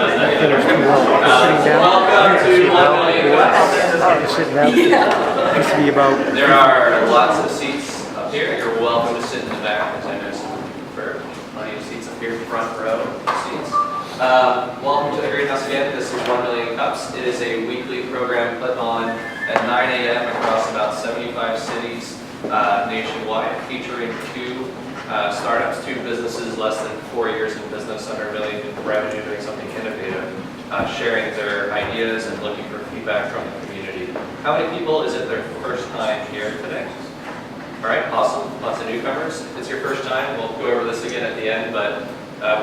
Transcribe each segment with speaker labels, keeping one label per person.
Speaker 1: There are lots of seats up here. You're welcome to sit in the back, as I know some of you prefer. Plenty of seats up here, front row seats. Welcome to the Greenhouse again. This is 1 Million Cups. It is a weekly program put on at 9 a.m. across about 75 cities nationwide, featuring two startups, two businesses less than 4 years in business, under $1 million in revenue, doing something innovative, sharing their ideas and looking for feedback from the community. How many people is it their first time here today? All right, awesome. Lots of newcomers. If it's your first time, we'll go over this again at the end, but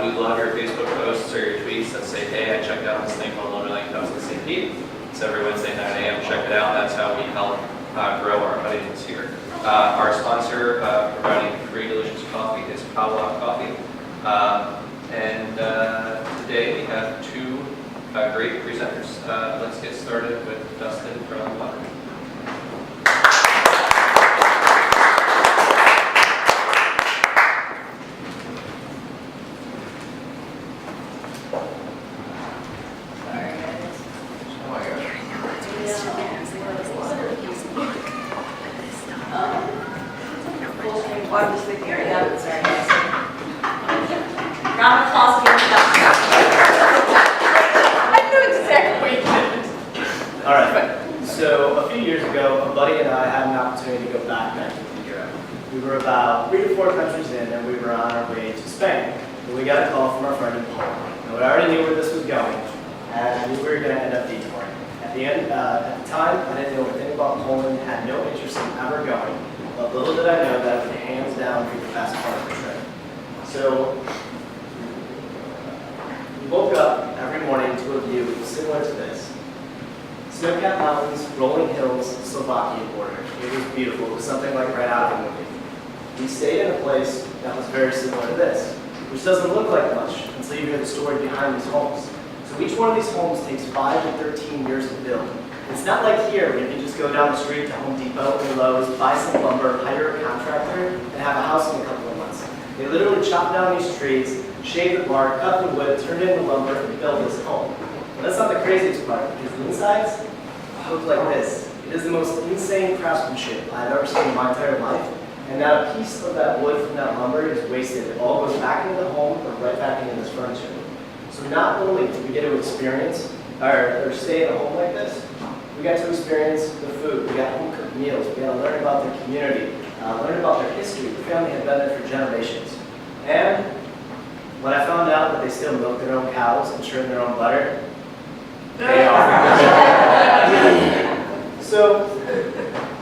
Speaker 1: we love your Facebook posts or your tweets that say, hey, I checked out this thing called 1 Million Cups in St. Pete. It's every Wednesday, 9 a.m. Check it out. That's how we help grow our audience here. Our sponsor providing free delicious coffee is Powwow Coffee. Today we have two great presenters. Let's get started with Dustin from Wandaroo.
Speaker 2: We were about 3 to 4 countries in, and we were on our way to Spain. And we got a call from our friend in Poland. And we already knew where this was going, and we were going to end up detouring. At the time, I didn't know anything about Poland, had no interest in ever going. But little did I know that it would hands down be the best part of the trip. So we woke up every morning to a view similar to this. Snow-capped mountains, rolling hills, Slovakia border. It was beautiful. It was something like right out of the movie. We stayed in a place that was very similar to this, which doesn't look like much until you hear the story behind these homes. So each one of these homes takes 5 to 13 years to build. It's not like here where you can just go down the street to Home Depot or Lowe's, buy some lumber, hire a contractor, and have a house in a couple of months. They literally chop down these trees, shave the bark, cut the wood, turn it into lumber, and build this home. But that's not the craziest part, because the insides look like this. It is the most insane craftsmanship I've ever seen in my entire life. And not a piece of that wood from that lumber is wasted. It all goes back into the home or right back into this furniture. So not only did we get to experience or stay in a home like this, we got to experience the food. We got home cooked meals. We got to learn about the community, learn about their history. The family had been there for generations. And when I found out that they still milk their own cows and churn their own butter, they are. So,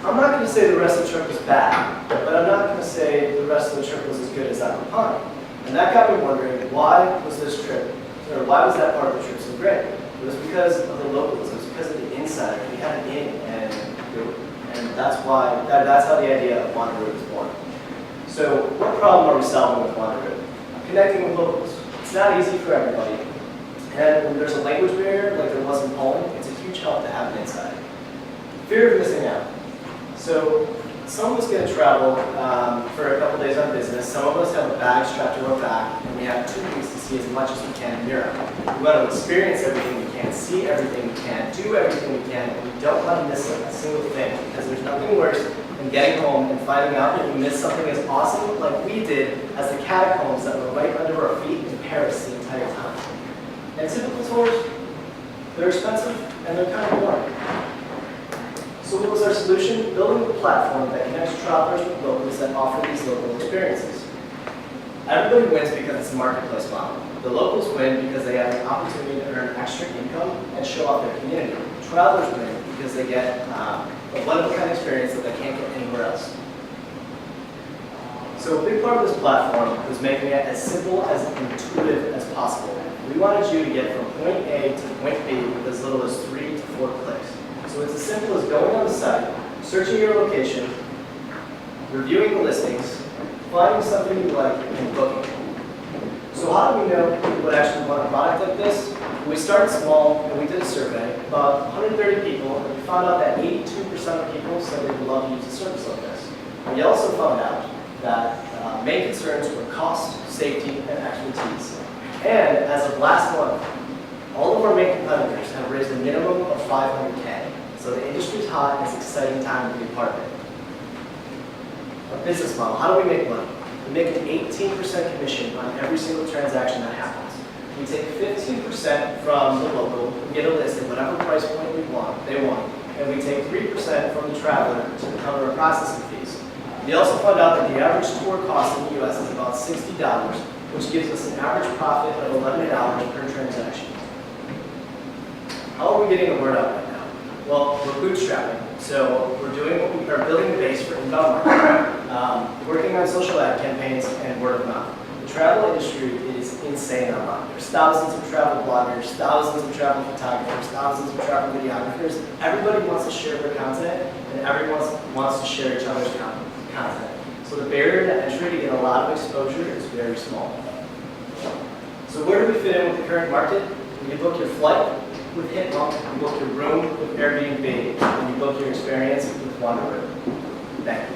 Speaker 2: I'm not going to say the rest of the trip was bad, but I'm not going to say the rest of the trip was as good as that proponent. And that got me wondering, why was this trip, or why was that part of the trip so great? It was because of the locals. It was because of the insider. We had it in, and that's how the idea of Wandaroo was born. So, what problem are we solving with Wandaroo? Connecting with locals. It's not easy for everybody. And when there's a language barrier, like there was in Poland, it's a huge help to have an insider. Fear of missing out. So some of us get to travel for a couple days on business. Some of us have a bag strapped to our back, and we have 2 weeks to see as much as we can in Europe. We want to experience everything we can, see everything we can, do everything we can, and we don't want to miss a single thing, because there's nothing worse than getting home and finding out that you missed something as awesome like we did as the catacombs that were right under our feet in Paris the entire time. And typical tours, they're expensive and they're kind of boring. So what was our solution? Building a platform that connects travelers with locals that offer these local experiences. Everybody wins because it's a marketplace model. The locals win because they have an opportunity to earn extra income and show off their community. Travelers win because they get a one-of-a-kind experience that they can't get anywhere else. So a big part of this platform was making it as simple as intuitive as possible. We wanted you to get from point A to point B with as little as 3 to 4 clicks. So it's as simple as going on the site, searching your location, reviewing the listings, finding something you like, and booking. So how do we know people would actually want a product like this? We started small, and we did a survey, about 130 people, and we found out that 82% of people said they would love to use a service like this. We also found out that main concerns were cost, safety, and expertise. And as of last month, All of our main competitors have raised a minimum of 500K. So the industry's hot, and it's an exciting time to be part of it. Our business model, how do we make money? We make an 18% commission on every single transaction that happens. We take 15% from the local, we get a list at whatever price point they want, and we take 3% from the traveler to cover our processing fees. We also found out that the average tour cost in the US is about $60, which gives us an average profit of $11 per transaction. How are we getting the word out right now? Well, we're bootstrapping. So we're building a base for inbound marketing, working on social ad campaigns and word of mouth. The travel industry is insane online. There's thousands of travel bloggers, thousands of travel photographers, thousands of travel videographers. Everybody wants to share their content, and everyone wants to share each other's content. So the barrier to entry to get a lot of exposure is very small. So where do we fit in with the current market? When you book your flight with Hitmonk, you book your room with Airbnb, and you book your experience with Wandaroo. Thank you.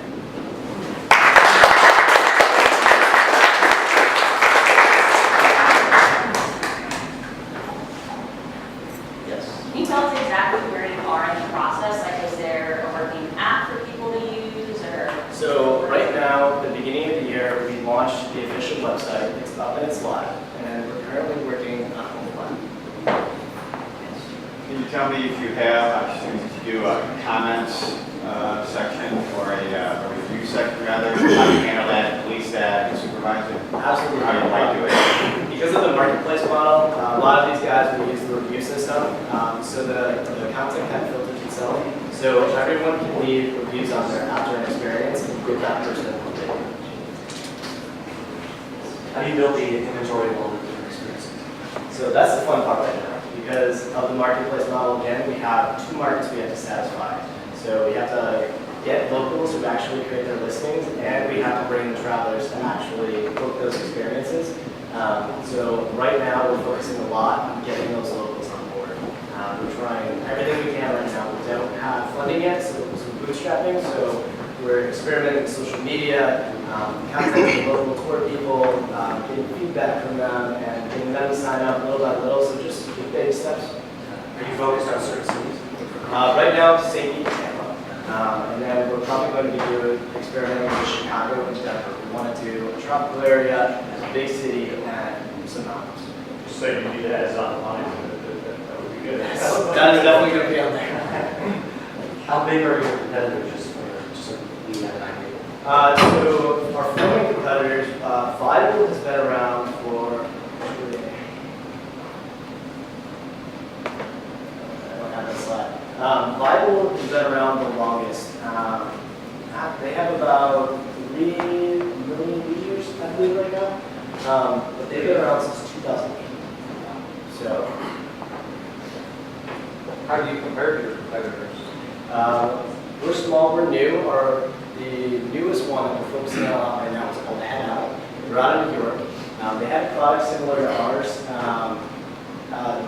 Speaker 2: Yes.
Speaker 3: Can you tell us exactly where you are in the process? Like, is there a working app for people to use, or?
Speaker 2: So right now, at the beginning of the year, we launched the official website. It's up and it's live, and we're currently working on a mobile app.
Speaker 4: Can you tell me if you have, to do a comments section or a review section rather? How do you handle that, police that, and supervise it?
Speaker 2: Absolutely.
Speaker 4: How do you do it?
Speaker 2: Because of the marketplace model, a lot of these guys will use the review system, so the content kind of filters itself. So everyone can leave reviews on there after an experience and give that person a rating.
Speaker 5: How do you build the inventory of all the different experiences?
Speaker 2: So that's the fun part right now. Because of the marketplace model, again, we have two markets we have to satisfy. So we have to get locals who actually create their listings, and we have to bring the travelers to actually book those experiences. So right now, we're focusing a lot on getting those locals on board. We're trying everything we can right now. We don't have funding yet, so we're bootstrapping. So we're experimenting with social media, contacting local tour people, getting feedback from them, and getting them to sign up little by little. So just baby steps.
Speaker 5: Are you focused on certain cities?
Speaker 2: Right now, St. Pete, Tampa. And then we're probably going to be experimenting with Chicago and Denver. We want to do a tropical area, a big city, and some mountains.
Speaker 6: So you need that as online, that would be good.
Speaker 2: That is definitely going to be on there.
Speaker 5: How big are your competitors, just so we have an idea?
Speaker 2: So our filming competitors, Vital has been around for, I don't have that slide. Vital has been around the longest. They have about 3 million users, I believe, right now. But they've been around since 2008. So,
Speaker 1: How do you compare to your competitors?
Speaker 2: we're small, we're new. The newest one that we're focusing on right now is called Head Out. They're out of New York. They have products similar to ours,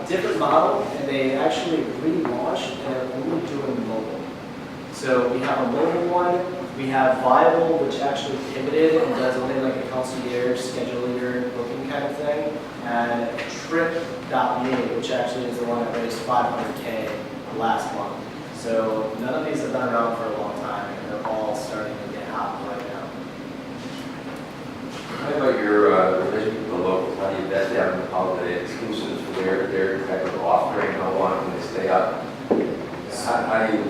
Speaker 2: different model, and they actually relaunched and are only doing mobile. So we have a mobile one. We have Viable, which actually pivoted and does only like a concierge, scheduling your booking kind of thing, and Trip.me, which actually is the one that raised 500K last month. So none of these have been around for a long time, and they're all starting to get hot right now.
Speaker 7: How about your relationship with the locals? How do you vet them? How the exclusives for their type of offering? How long can they stay up? How do you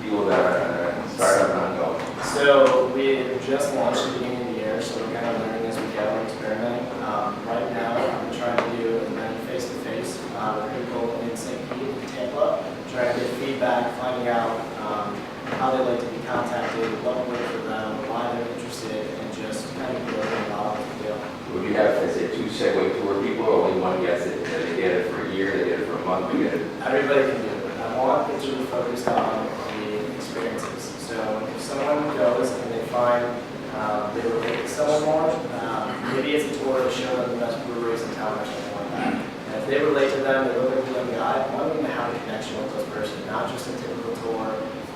Speaker 7: deal with that startup and ongoing?
Speaker 2: So we just launched at the beginning of the year, so we're kind of learning as we go and experimenting. Right now, I'm trying to do an event face-to-face with people in St. Pete and Tampa, trying to get feedback, finding out how they like to be contacted, what works for them, why they're interested, and just kind of building a model to do.
Speaker 7: Would you have, say, 2 Segway tour people, or only one gets it? They get it for a year, they get it for a month, they get it?
Speaker 2: Everybody can do it. I want it to be focused on the experiences. So if someone goes and they find they relate to someone more, maybe it's a tour to show them the best breweries in town or something like that. And if they relate to them, they look at them in the eye, I want them to have a connection with those person, not just a typical tour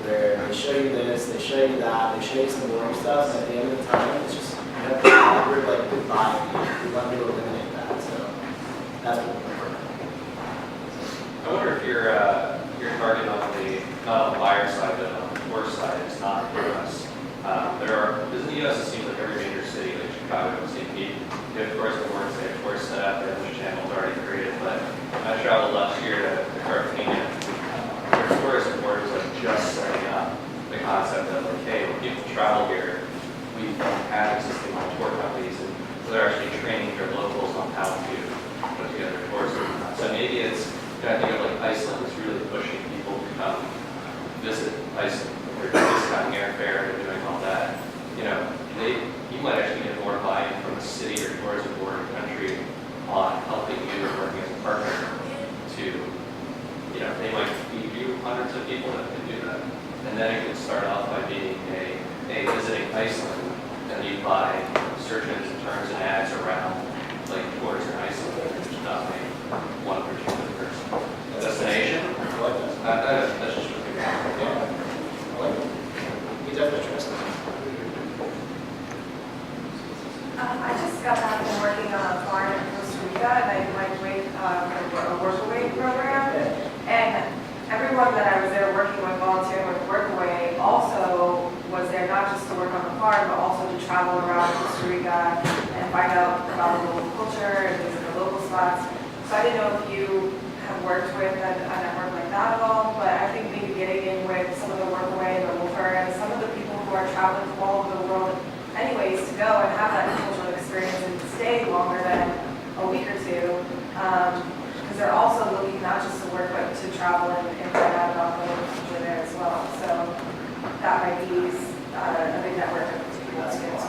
Speaker 2: where they show you this, they show you that, they show you some boring stuff, and at the end of the time, it's just you have to awkward like goodbye. We want to eliminate that. So that's what we're working on.
Speaker 1: I wonder if your target on the, not on the buyer side, but on the tourist side is not the U.S. In the U.S. it seems like every major city, like Chicago, St. Pete, you have tourist boards, they have tourist set up, their channels already created, but I traveled last year to Cartagena. Their tourist board was like just setting up the concept of like, hey, when people travel here, we don't have existing tour companies, and so they're actually training their locals on how to put together tours. So maybe it's, I think of like Iceland is really pushing people to come visit Iceland. They're discounting airfare, they're doing all that. You know, you might actually get more buy-in from a city or tourism board or country on helping you or working as a partner to, you know, they might feed you hundreds of people that can do that. And then it can start off by being a visiting Iceland, and you buy search engine terms and ads around like tours in Iceland. There's not like one particular person. Destination?
Speaker 2: I like that.
Speaker 1: That's just what we
Speaker 2: Yeah. I like it. We definitely trust them.
Speaker 8: I just got back from working on a farm in Costa Rica, and I did my a workaway program. And everyone that I was there working with, volunteering with workaway, also was there not just to work on the farm, but also to travel around Costa Rica and find out about the local culture and visit the local spots. So I didn't know if you have worked with a network like that at all, but I think maybe getting in with some of the workaway and the Wolfer and some of the people who are traveling from all over the world anyways to go and have that cultural experience and stay longer than a week or two, because they're also looking not just to work but to travel and find out about the local culture there as well. So that might be a big network of people to get to.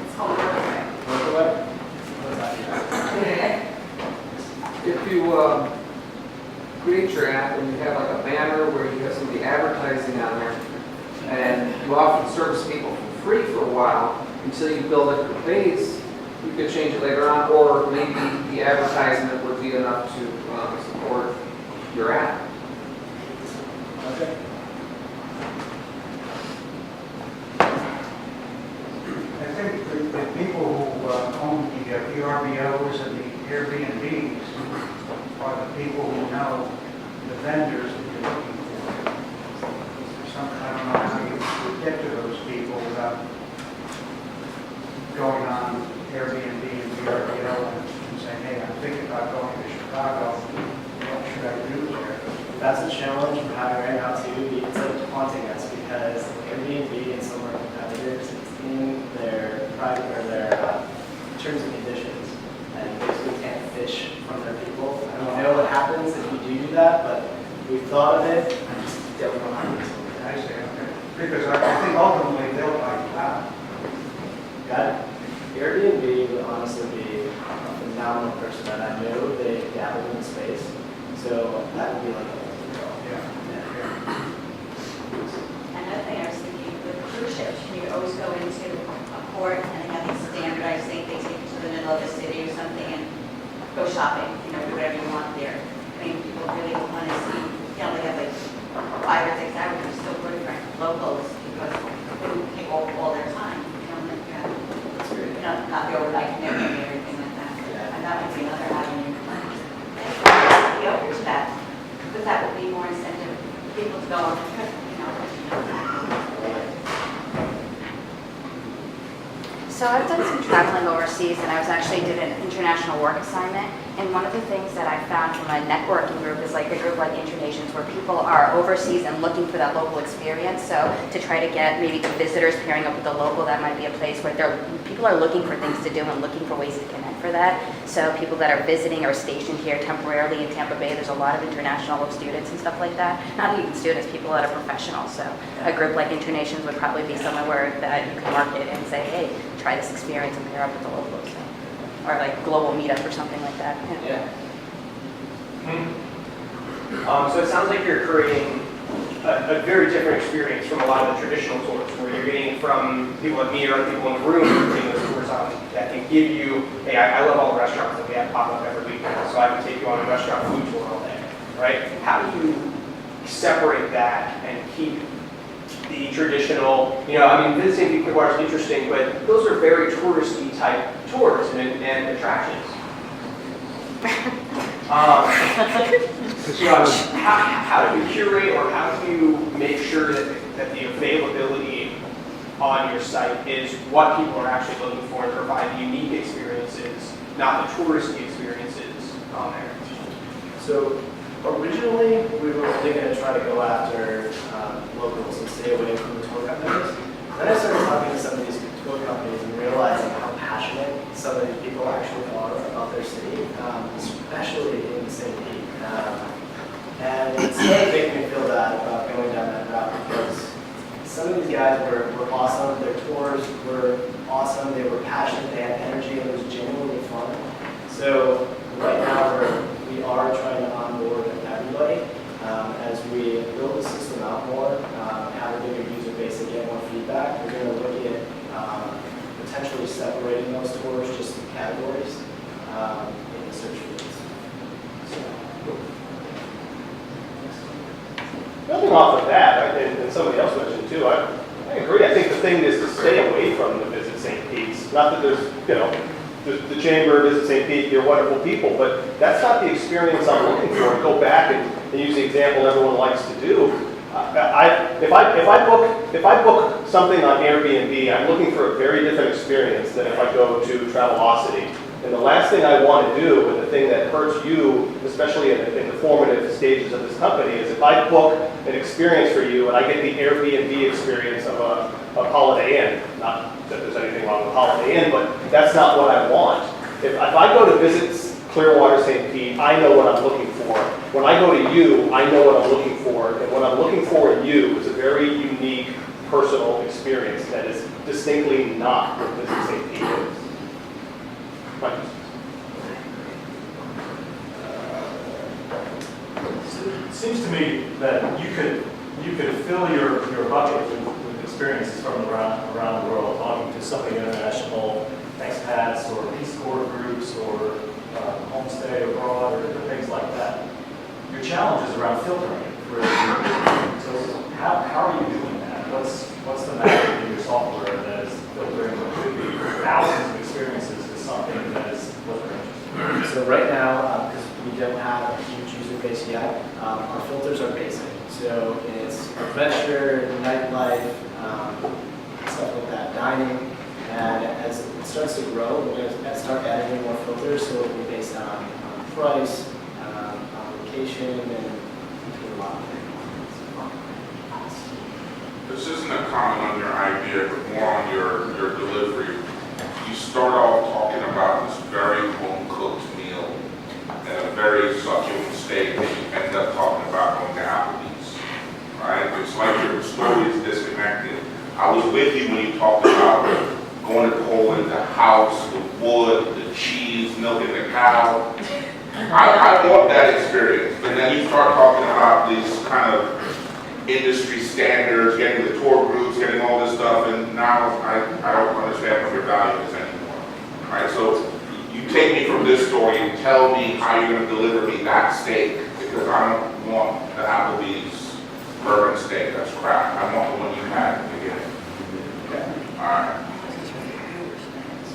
Speaker 8: It's called Workaway.
Speaker 2: Workaway? What does that
Speaker 9: If you create your app and you have like a banner where you have some of the advertising on there, and you often service people for free for a while until you build up your base, you could change it later on, or maybe the advertisement would be enough to support your app.
Speaker 2: Okay.
Speaker 10: I think the people who own the VRBOs and the Airbnbs are the people who know the vendors that you're looking for. I don't know how you get to those people without going on Airbnb and VRBO and saying, hey, I'm thinking about going to Chicago. What should I do there?
Speaker 2: That's a challenge we're having right now too. It's like haunting us because Airbnb and some of our competitors, it's in their private or their terms and conditions, and basically can't fish from their people. I don't know what happens if we do that, but we've thought of it. I just don't know how to do it.
Speaker 10: I say, okay. Because I think ultimately they'll buy you out.
Speaker 2: Got it. Airbnb would honestly be a phenomenal person that I know. They dabble in the space, so that would be like a
Speaker 3: Another thing I was thinking, with cruise ships, you always go into a port and they have these standardized things, they take you to the middle of the city or something and go shopping, you know, do whatever you want there. I mean, people really want to see, you know, they have like 5 or 6 hours, they're still good for locals because they don't take all their time, you know, like, you know, not the overnight commitment and everything like that. And that would be another avenue. Be open to that, because that would be more incentive for people to go on the trip, you know.
Speaker 11: So I've done some traveling overseas, and I was actually did an international work assignment. And one of the things that I found from a networking group is like a group like Internations, where people are overseas and looking for that local experience. So to try to get maybe the visitors pairing up with the local, that might be a place where people are looking for things to do and looking for ways to connect for that. So people that are visiting or stationed here temporarily in Tampa Bay, there's a lot of international students and stuff like that. Not even students, people that are professionals. So a group like Internations would probably be somewhere where that you can market and say, hey, try this experience and pair up with the locals. So. Or like global meetup or something like that.
Speaker 12: Yeah. So it sounds like you're creating a very different experience from a lot of the traditional tours, where you're getting from people like me or other people in the room who are putting those tours on that can give you, hey, I love all the restaurants that we have pop up every weekend, so I can take you on a restaurant food tour all day, right? How do you separate that and keep the traditional, you know, I mean, visiting Petersburg Bar is interesting, but those are very touristy type tours and attractions. How do you curate or how do you make sure that the availability on your site is what people are actually looking for and provide unique experiences, not the touristy experiences on there?
Speaker 2: So originally, we were only going to try to go after locals and stay away from the tour companies. Then I started talking to some of these tour companies and realizing how passionate some of these people actually are about their city, especially in St. Pete. And it started making me feel bad about going down that route because some of these guys were awesome. Their tours were awesome. They were passionate. They had energy. And it was genuinely fun. So right now we are trying to onboard everybody as we build the system out more, have a bigger user base and get more feedback. We're going to look at potentially separating those tours just in categories in the search fields.
Speaker 13: Building off of that, and somebody else mentioned too, I agree. I think the thing is to stay away from the Visit St. Pete's. Not that there's, the Chamber, Visit St. Pete, they're wonderful people, but that's not the experience I'm looking for. Go back and use the example everyone likes to do. If I book something on Airbnb, I'm looking for a very different experience than if I go to Travelocity. And the last thing I want to do, and the thing that hurts you, especially in the formative stages of this company, is if I book an experience for you and I get the Airbnb experience of a Holiday Inn, not that there's anything wrong with Holiday Inn, but that's not what I want. If I go to visit Clearwater St. Pete, I know what I'm looking for. When I go to you, I know what I'm looking for. And what I'm looking for in you is a very unique, personal experience that is distinctly not what Visit St. Pete is.
Speaker 6: It seems to me that you could fill your bucket with experiences from around the world, talking to some of the international expats or Peace Corps groups or homestay abroad or things like that. Your challenge is around filtering for so how are you doing that? What's the magic in your software that is filtering what could be thousands of experiences to something that is what they're interested in?
Speaker 2: So right now, because we don't have a huge user base yet, our filters are basic. So it's adventure, nightlife, stuff like that, dining. And as it starts to grow, we're going to start adding in more filters. So it'll be based on price, on location, and a lot of things.
Speaker 14: This isn't a comment on your idea, but more on your delivery. You start off talking about this very home-cooked meal and a very succulent steak, and you end up talking about going to Applebee's, right? It's like your story is disconnected. I was with you when you talked about going to Poland, the house, the wood, the cheese, milking the cow. I want that experience. And then you start talking about these kind of industry standards, getting the tour groups, getting all this stuff, and now I don't understand what your value is anymore. Right? So you take me from this story and tell me how you're going to deliver me that steak, because I don't want the Applebee's bourbon steak. That's crap. I want the one you had at the beginning. Okay. All right.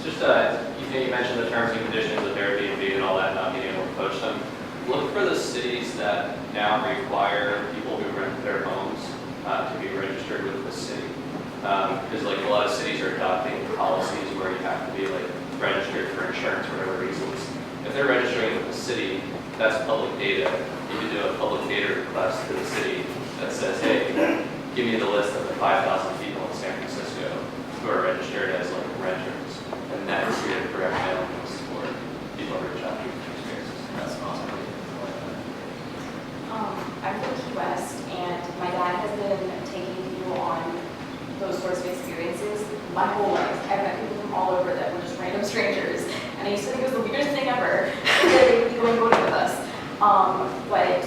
Speaker 1: Just, you mentioned the terms and conditions of Airbnb and all that, not being able to poach them. Look for the cities that now require people who rent their homes to be registered with the city. Because like a lot of cities are adopting policies where you have to be like registered for insurance for whatever reasons. If they're registering with the city, that's public data. You can do a public data request to the city that says, hey, give me the list of the 5,000 people in San Francisco who are registered as like renters. And that is your direct mailings for people who are shopping experiences. That's awesome.
Speaker 15: I'm from Key West, and my dad has been taking people on those sorts of experiences my whole life. I've met people from all over that were just random strangers, and I used to think it was the weirdest thing ever that they would be going boating with us. But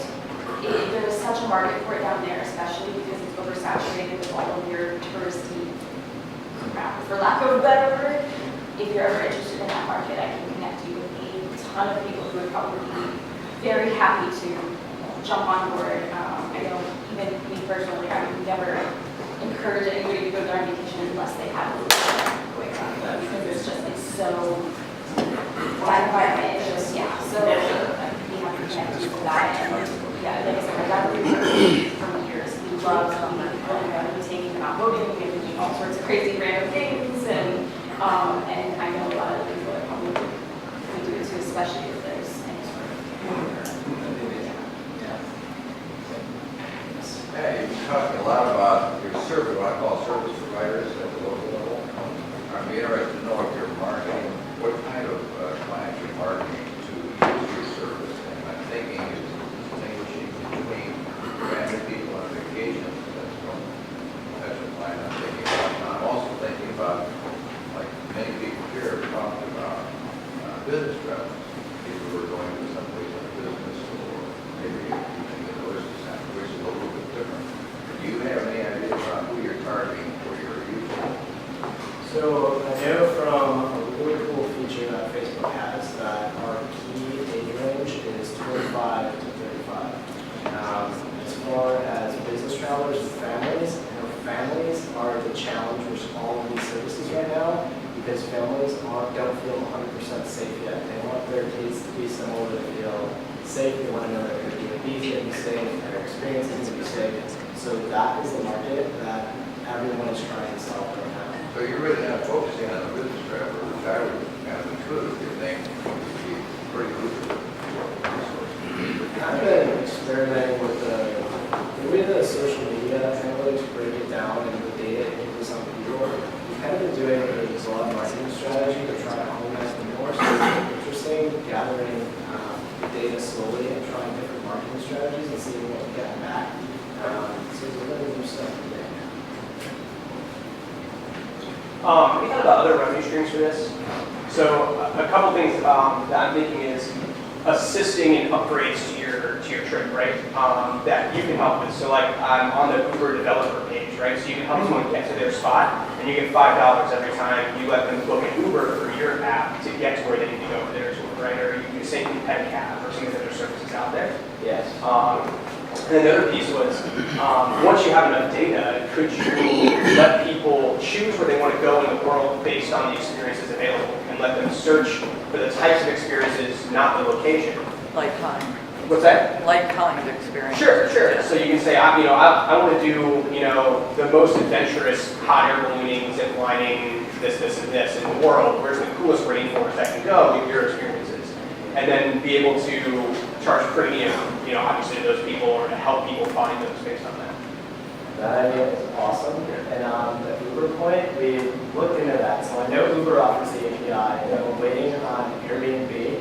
Speaker 15: there is such a market for it down there, especially because it's oversaturated with all of your touristy crap, for lack of a better word. If you're ever interested in that market, I can connect you with a ton of people who would probably be very happy to jump on board. I know even me personally, I would never encourage anybody to go there on vacation unless they have a little bit going on, because it's just so, that environment is just, yeah, so I'd be happy to connect you. to that. And yeah, like I said, my dad was for years. He loves taking them out boating and doing all sorts of crazy random things. And I know a lot of people that probably would do it too, especially if there's any sort of
Speaker 7: Hey, you're talking a lot about your service, what I call service providers at the local level. I'd be interested to know if you're marketing, what kind of clients you're marketing to use your service. And I'm thinking is distinguishing between random people on vacation that's from potential client I'm thinking about. And I'm also thinking about, like many people here are talking about business travel. People who are going to someplace in a business or maybe using the notice center, which is a little bit different. Do you have any idea about who you're targeting for your usual?
Speaker 2: So I know from a really cool feature that Facebook has that our key age range is 25 to 35. As far as business travelers and families, families are the challenge with all of these services right now because families don't feel 100% safe yet. They want their kids to be somewhere where they feel safe. They want to know that their Airbnb is going to be safe, their experience is going to be safe. So that is the market that everyone is trying to solve right now.
Speaker 7: So you're really not focusing on the business traveler, which I would kind of intuitively think would be pretty lucrative resource.
Speaker 2: I've been experimenting with the way the social media analytics break it down and the data into some people. We've kind of been doing a broad marketing strategy to try to hone that more. So it's interesting gathering the data slowly and trying different marketing strategies and seeing what we get back. So we're going to do stuff today.
Speaker 12: Have you thought about other revenue streams for this? So a couple things that I'm thinking is assisting in upgrades to your trip, right? That you can help with. So like I'm on the Uber developer page, right? So you can help someone get to their spot, and you get $5 every time you let them book an Uber for your app to get to where they need to go for their tour, right? Or you can do the same thing with Pedicab or some of the other services out there.
Speaker 2: Yes.
Speaker 12: And then the other piece was, once you have enough data, could you let people choose where they want to go in the world based on the experiences available and let them search for the types of experiences, not the location?
Speaker 16: Like kind.
Speaker 12: What's that?
Speaker 16: Like kind of experience.
Speaker 12: Sure. So you can say, I want to do, the most adventurous hot air ballooning, zip lining, this, and this in the world. Where's the coolest rainforest I can go with your experiences? And then be able to charge premium, obviously to those people or to help people find those based on that.
Speaker 2: That idea is awesome. And the Uber point, we looked into that. So I know Uber offers the API, and we're waiting on Airbnb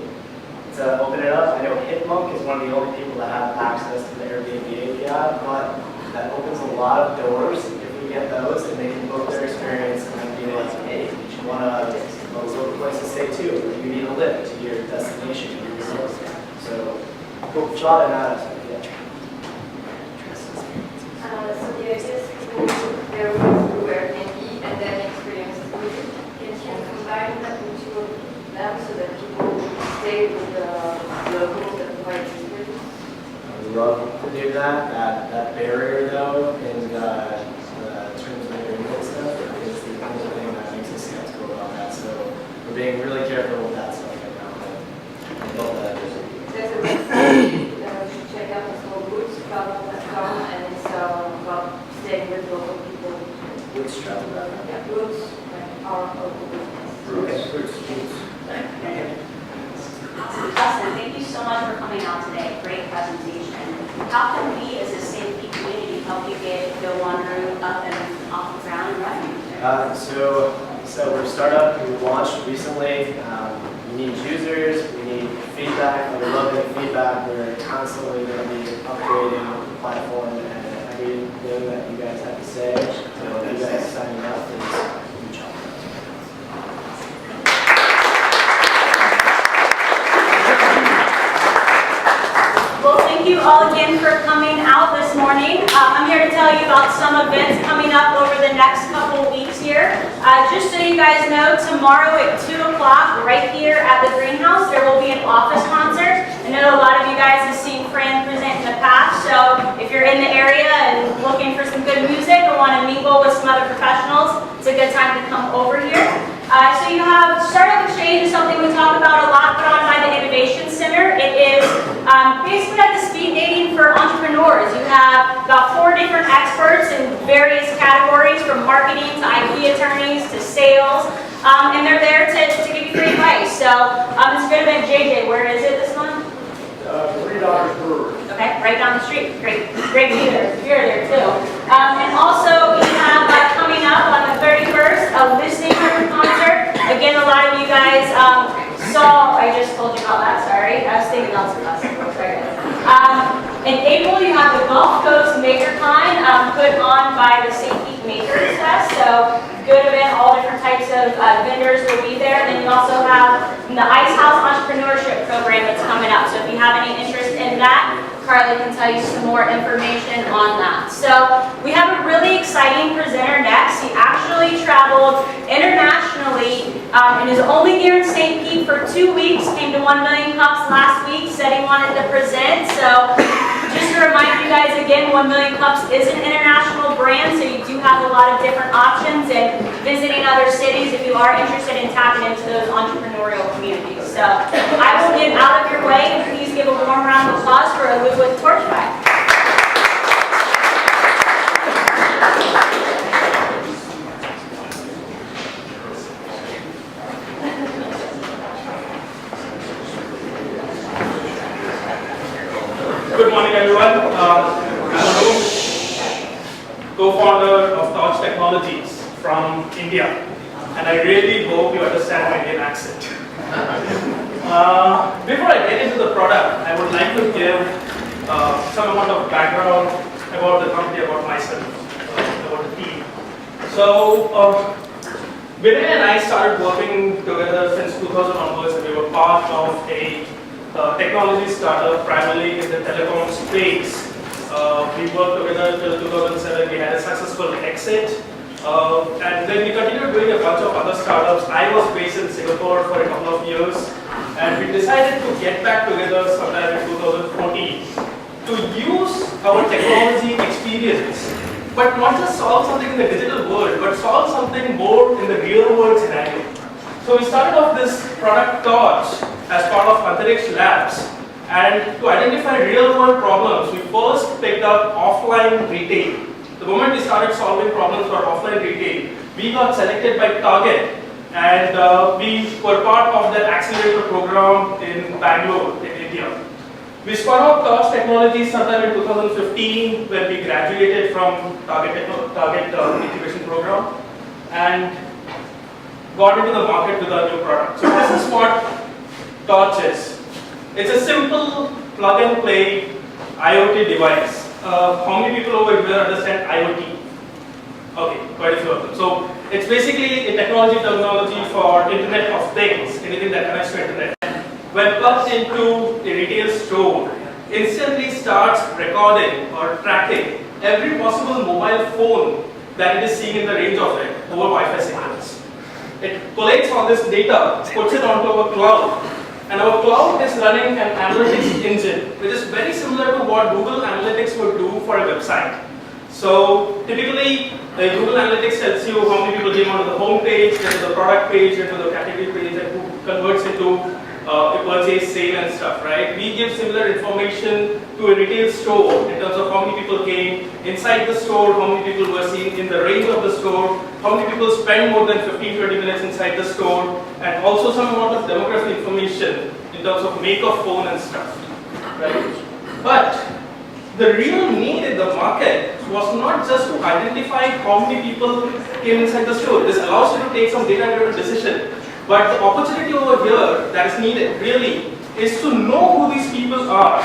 Speaker 2: to open it up. I know Hitmonk is one of the only people that have access to the Airbnb API, but that opens a lot of doors if we get those, and they can book their experience and then be like, hey, you want a little place to stay too, or you need a lift to your destination, to your resort. So cool, try it out.
Speaker 8: So the idea is people their way through Airbnb and then experiences with it. Can you combine that into them so that people stay with the locals that provide experience?
Speaker 2: I would love to do that. That barrier though in the terms of agreement stuff is the only thing that makes us skeptical about that. So we're being really careful with that stuff right now.
Speaker 8: There's a website that you should check out. It's called Roots.com and it's about staying with local people.
Speaker 2: Roots travel that.
Speaker 8: Yeah, Roots, like our local business.
Speaker 2: Roots.
Speaker 3: Awesome. Justin, thank you so much for coming out today. Great presentation. How can we, as a St. Pete community, help you get the Wandaroo up and off the ground and running?
Speaker 2: So we're a startup. We launched recently. We need users. We need feedback. We love getting feedback. We're constantly going to be upgrading the platform and everything that you guys have to say. So if you guys signing up, please reach out.
Speaker 17: Well, thank you all again for coming out this morning. I'm here to tell you about some events coming up over the next couple weeks here. Just so you guys know, tomorrow at 2 o'clock, right here at the greenhouse, there will be an office concert. I know a lot of you guys have seen Fran present in the past, so if you're in the area and looking for some good music or want to mingle with some other professionals, it's a good time to come over here. So you have Startup Exchange is something we talk about a lot, put on by the Innovation Center. It is basically like the and they're there to give you free advice. So it's a good event. JJ, where is it this month?
Speaker 2: $3 brewery.
Speaker 17: Okay, right down the street. Great view there. Beer there too. And also we have coming up on the 31st a listening group concert. Again, a lot of you guys saw. I just told you about that. Sorry, I was thinking else about something. Sorry. In April, you have the Gulf Coast MakerCon put on by the St. Pete Makers Fest. So good event. All different types of vendors will be there. And then you also have the Ice House Entrepreneurship Program that's coming up. So if you have any interest in that, Carly can tell you some more information on that. So we have a really exciting presenter next. He actually traveled internationally and is only here in St. Pete for 2 weeks. Came to 1 Million Cups last week, said he wanted to present. So just to remind you guys again, 1 Million Cups is an international brand, so you do have a lot of different options and visiting other cities if you are interested in tapping into those entrepreneurial communities. So I will get out of your way and please give a warm round of applause for Lou with TorchFi.
Speaker 18: Good morning, everyone. I'm Lou, co-founder of Torch Technologies from India, and I really hope you understand my Indian accent. Before I get into the product, I would like to give some amount of background about the company, about myself, about the team. So, Vinay and I started working together since 2000 onwards, and we were part of a technology startup primarily in the telecom space. We worked together till 2007. We had a successful exit. And then we continued doing a bunch of other startups. I was based in Singapore for a couple of years. And we decided to get back together sometime in 2014 to use our technology experience, but not just solve something in the digital world, but solve something more in the real world scenario. So we started off this product Torch as part of Antariksh Labs. And to identify real world problems, we first picked up offline retail. The moment we started solving problems for offline retail, we got selected by Target, and we were part of that accelerator program in Bangalore, in India. We spun out Torch Technologies sometime in 2015 when we graduated from Target incubation program and got into the market with our new product. So this is what Torch is. It's a simple plug-and-play IoT device. How many people over here understand IoT? Okay, quite a few of them. So it's basically a terminology for Internet of Things, anything that connects to Internet. When plugged into a retail store, instantly starts recording or tracking every possible mobile phone that it is seeing in the range of it over Wi-Fi signals. It collates all this data, puts it onto our cloud, and our cloud is running an analytics engine, which is very similar to what Google Analytics would do for a website. So typically, Google Analytics tells you how many people came onto the home page, then to the product page, then to the category page, and who converts into a purchase, sale, and stuff, right? We give similar information to a retail store in terms of how many people came inside the store, how many people were seen in the range of the store, how many people spend more than 15-20 minutes inside the store, and also some amount of demographic information in terms of make of phone and stuff, right? But the real need in the market was not just to identify how many people came inside the store. This allows you to take some data-driven decision. But the opportunity over here that is needed really is to know who these people are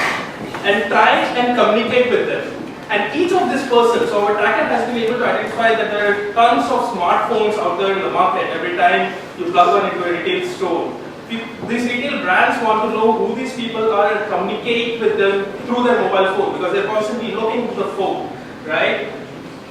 Speaker 18: and try and communicate with them. And each of these persons, so our tracker has been able to identify that there are tons of smartphones out there in the market every time you plug one into a retail store. These retail brands want to know who these people are and communicate with them through their mobile phone because they're constantly looking to the phone, right?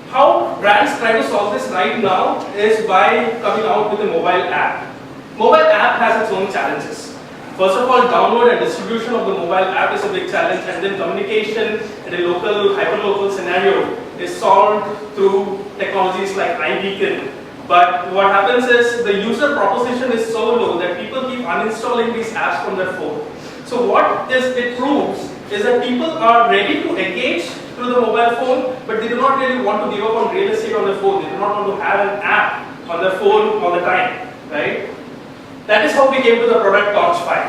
Speaker 18: How brands try to solve this right now is by coming out with a mobile app. Mobile app has its own challenges. First of all, download and distribution of the mobile app is a big challenge, and then communication in a local, hyperlocal scenario is solved through technologies like iBeacon. But what happens is the user proposition is so low that people keep uninstalling these apps from their phone. So what it proves is that people are ready to engage through the mobile phone, but they do not really want to give up on real estate on their phone. They do not want to have an app on their phone all the time. right? That is how we came to the product TorchFi.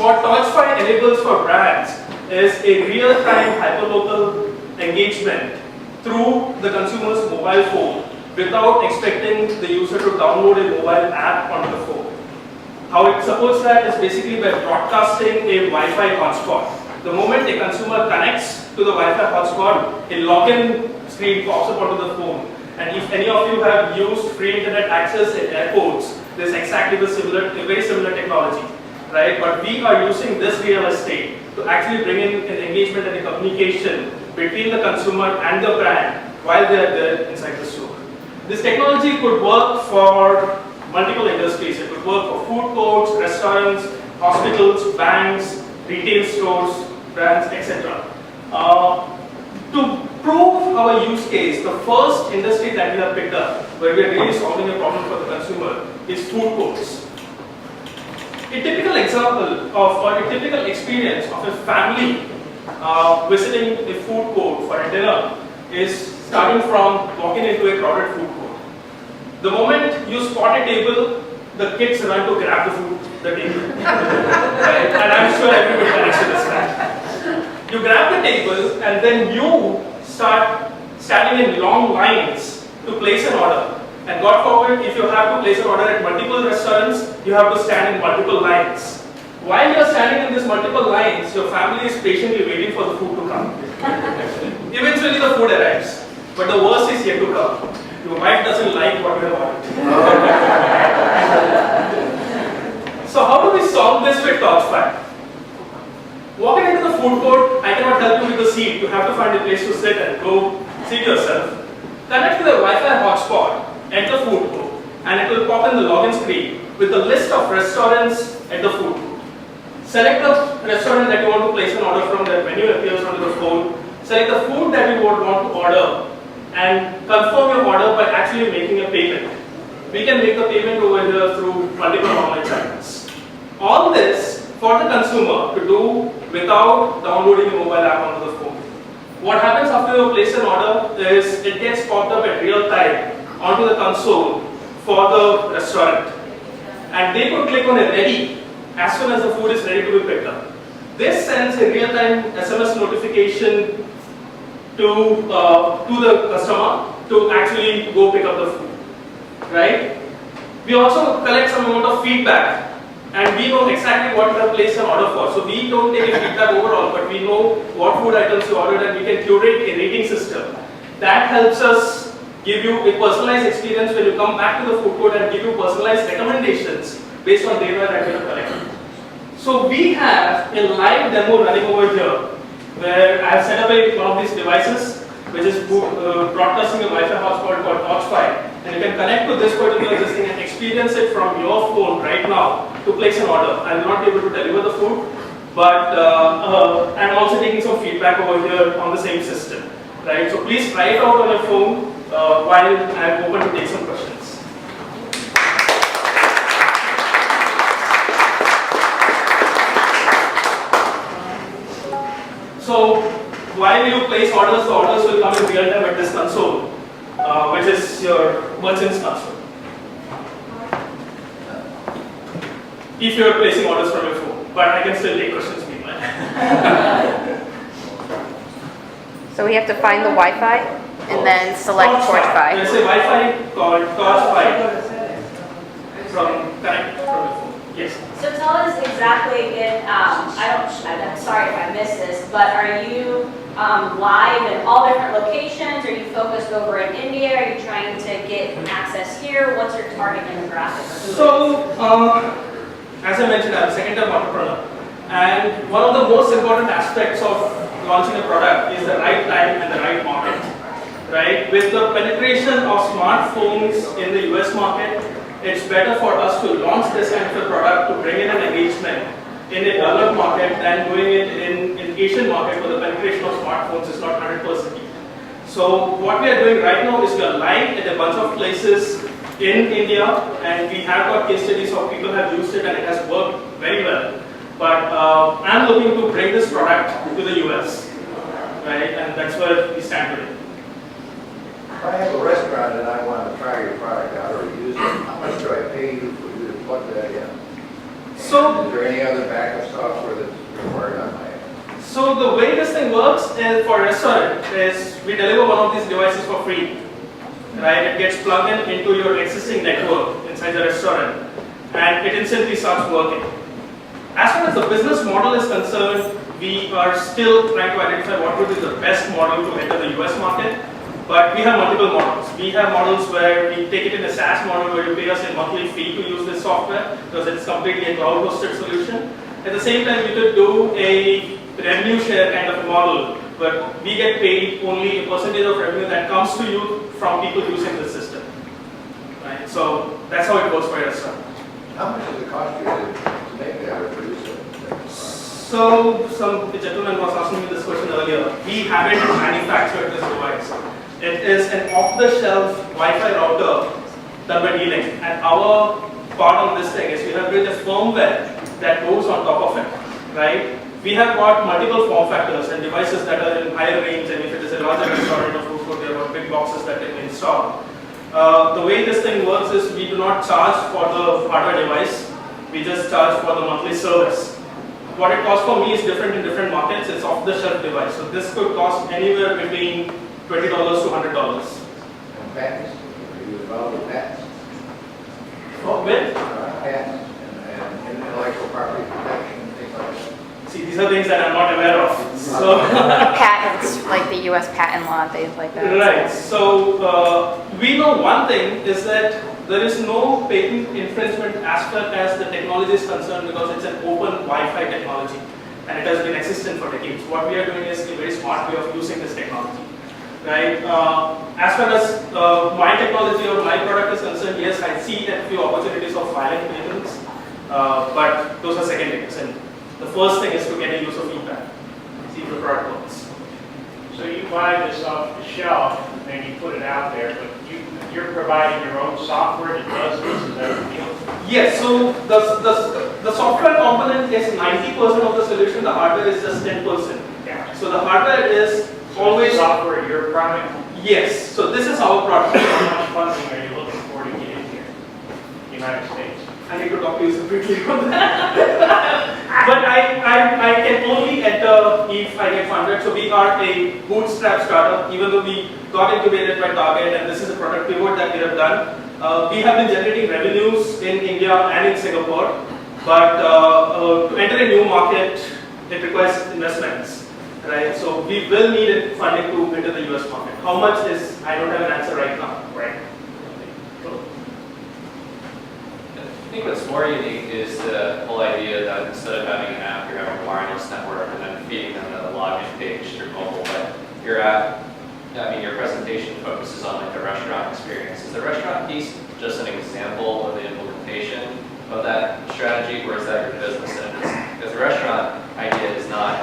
Speaker 18: What TorchFi enables for brands is a real-time hyperlocal engagement through the consumer's mobile phone without expecting the user to download a mobile app on the phone. How it supports that is basically by broadcasting a Wi-Fi hotspot. The moment a consumer connects to the Wi-Fi hotspot, a login screen pops up onto the phone. And if any of you have used free internet access at airports, there's exactly the very similar technology, right? But we are using this real estate to actually bring in an engagement and a communication between the consumer and the brand while they are there inside the store. This technology could work for multiple industries. It could work for food courts, restaurants, hospitals, banks, retail stores, brands, etc. To prove our use case, the first industry that we have picked up, where we are really solving a problem for the consumer, is food courts. A typical example of, or a typical experience of a family visiting a food court for a dinner is starting from walking into a crowded food court. The moment you spot a table, the kids run to grab the food, the table. Right? And I'm sure everybody connects to this fact. You grab the table and then you start standing in long lines to place an order. And God forbid, if you have to place an order at multiple restaurants, you have to stand in multiple lines. While you are standing in these multiple lines, your family is patiently waiting for the food to come. Eventually the food arrives, but the worst is yet to come. Your wife doesn't like what you have ordered. So how do we solve this with TorchFi? Walking into the food court, I cannot help you with the seat. You have to find a place to sit and go seat yourself. Connect to the Wi-Fi hotspot at the food court, and it will pop in the login screen with the list of restaurants at the food court. Select the restaurant that you want to place an order from. Their menu appears on the phone. Select the food that you would want to order and confirm your order by actually making a payment. We can make the payment over here through multiple online channels. All this for the consumer to do without downloading a mobile app onto the phone. What happens after you place an order is it gets popped up at real time onto the console for the restaurant. And they could click on a ready as soon as the food is ready to be picked up. This sends a real-time SMS notification to the customer to actually go pick up the food, right? We also collect some amount of feedback, and we know exactly what you have placed an order for. So we don't take a feedback overall, but we know what food items you ordered, and we can curate a rating system. That helps us give you a personalized experience when you come back to the food court and give you personalized recommendations based on data that we have collected. So we have a live demo running over here, where I have set up one of these devices, which is broadcasting a Wi-Fi hotspot called TorchFi. And you can connect to this particular thing and experience it from your phone right now to place an order. I will not be able to deliver the food, but I'm also taking some feedback over here on the same system. Right? So please try it out on your phone while I'm open to take some questions. So while you place orders, the orders will come in real time at this console, which is your merchant's console. If you are placing orders from your phone, but I can still take questions meanwhile.
Speaker 11: So we have to find the Wi-Fi and then select TorchFi.
Speaker 18: There's a Wi-Fi called TorchFi from connect from your phone. Yes.
Speaker 17: So tell us exactly I'm sorry if I missed this, but are you live in all different locations? Are you focused over in India? Are you trying to get access here? What's your target demographic?
Speaker 18: So, as I mentioned, I'm a second-time entrepreneur. And one of the most important aspects of launching a product is the right time and the right market. Right? With the penetration of smartphones in the US market, it's better for us to launch this kind of a product to bring in an engagement in a developed market than doing it in an Asian market where the penetration of smartphones is not 100%. So what we are doing right now is we are live at a bunch of places in India, and we have got case studies of people have used it and it has worked very well. But I'm looking to bring this product to the US, right? And that's where we stand today.
Speaker 19: If I have a restaurant and I want to try your product out or use it, how much do I pay you for you to plug that in?
Speaker 18: So,
Speaker 19: is there any other backup software that's required on my end?
Speaker 18: So the way this thing works is for restaurant is we deliver one of these devices for free. Right? It gets plugged into your existing network inside the restaurant and it instantly starts working. As far as the business model is concerned, we are still trying to identify what would be the best model to enter the US market. But we have multiple models. We have models where we take it in a SaaS model where you pay us a monthly fee to use this software because it's completely a cloud-hosted solution. At the same time, we could do a revenue share kind of model, but we get paid only a percentage of revenue that comes to you from people using the system. Right? So that's how it works for us.
Speaker 19: How much does it cost you to make that or produce it?
Speaker 18: So the gentleman was asking me this question earlier. We haven't manufactured this device. It is an off-the-shelf Wi-Fi router done by D-Link. And our part on this thing is we have built a firmware that goes on top of it, right? We have got multiple form factors and devices that are in higher range, and if it is a larger restaurant or food court, there are big boxes that can be installed. The way this thing works is we do not charge for the hardware device, we just charge for the monthly service. What it costs for me is different in different markets. It's off-the-shelf device, so this could cost anywhere between $20 to $100.
Speaker 19: And patents? Are you involved with patents?
Speaker 18: Oh, with?
Speaker 19: Patents and intellectual property protection and things like that.
Speaker 18: See, these are things that I'm not aware of. So
Speaker 11: Patents, like the US patent law, things like that.
Speaker 18: Right. So we know one thing is that there is no patent infringement as far as the technology is concerned because it's an open Wi-Fi technology and it has been existent for decades. What we are doing is a very smart way of using this technology. Right. As far as my technology or my product is concerned, yes, I see a few opportunities of filing patents, but those are secondaries. And the first thing is to get a user feedback, see if the product works.
Speaker 10: So you buy this off the shelf and you put it out there, but you're providing your own software that does this, is that the deal?
Speaker 18: Yes, so the software component is 90% of the solution, the hardware is just 10%.
Speaker 10: Yeah.
Speaker 18: So the hardware is always
Speaker 10: software, your product?
Speaker 18: Yes, so this is our product.
Speaker 10: How much funding are you looking for to get in here, United States?
Speaker 18: I need to talk to you separately on that. But I can only enter if I get funded. So we are a bootstrap startup, even though we got incubated by Target, and this is a product pivot that we have done. We have been generating revenues in India and in Singapore, but to enter a new market, it requires investments, right? So we will need funding to enter the US market. How much is, I don't have an answer right now, right?
Speaker 1: I think what's more unique is the whole idea that instead of having an app, you're having a wireless network and then feeding them a login page through mobile. But your app, I mean, your presentation focuses on like the restaurant experience. Is the restaurant piece just an example of the implementation of that strategy, or is that your business? And because the restaurant idea is not